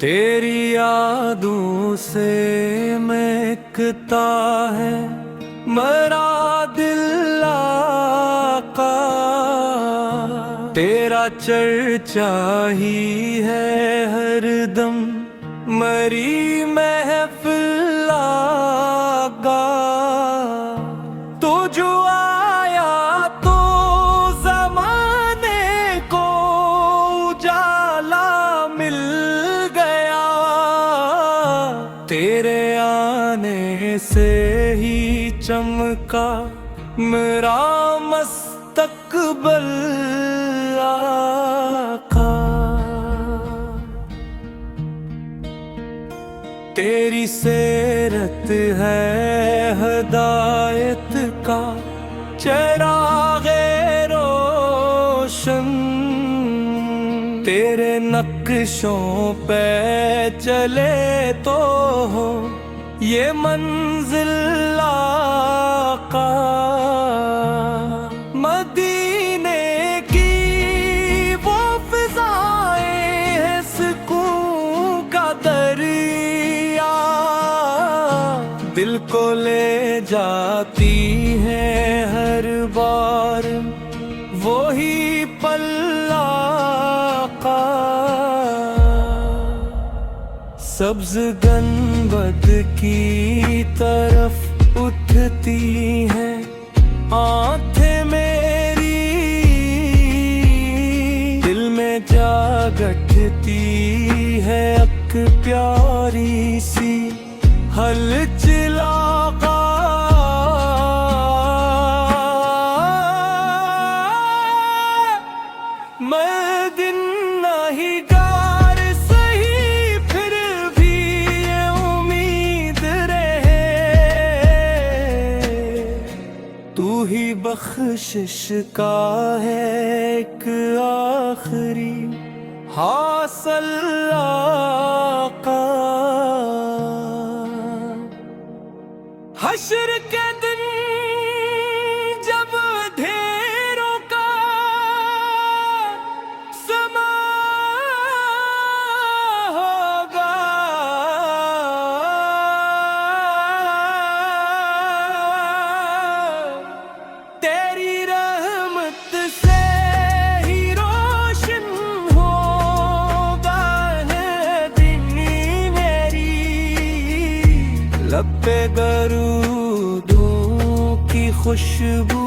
तेरी यादों से महकता है मरा दिल आका। तेरा चर्चा ही है हरदम मरी महफिल आका। तू जो आया तो ज़माने को उजाला मिल गया। तेरे आने से ही चमका मेरा मुस्तकबिल आका। तेरी सीरत है हिदायत का चिरागे रोशन। तेरे नक्शों पे चले तो हो ये मंजिल आका। मदीने की वो फिजाएं हैं सुकून का दरिया। दिल को ले जाती है हर बार वो ही पल आका। सब्ज गंबद की तरफ उठती है आंखें मेरी। दिल में जा गठती है अक प्यारी सी हलचल आका। मैं दिन नहीं गार सही फिर भी ये उम्मीद रहे। तू ही बख्शिश का है एक आखिरी हासिल आका। हश्र के दिन जब अंधेरों का समा होगा। तेरी रहमत से ही रोशन होगा है दिन मेरी। लब पे दरूदों की खुशबू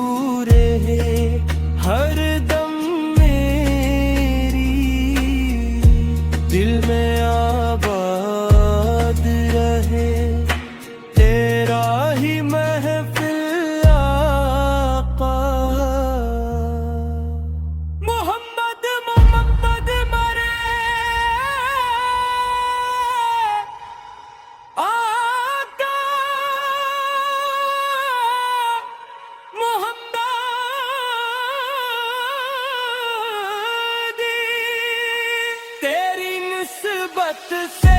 रहे हर दम मेरी। दिल में आबाद रहे तेरा ही महफिल आका। मोहम्मद मोहम्मद मरे आका। मोहम्मद तेरी निस्बत से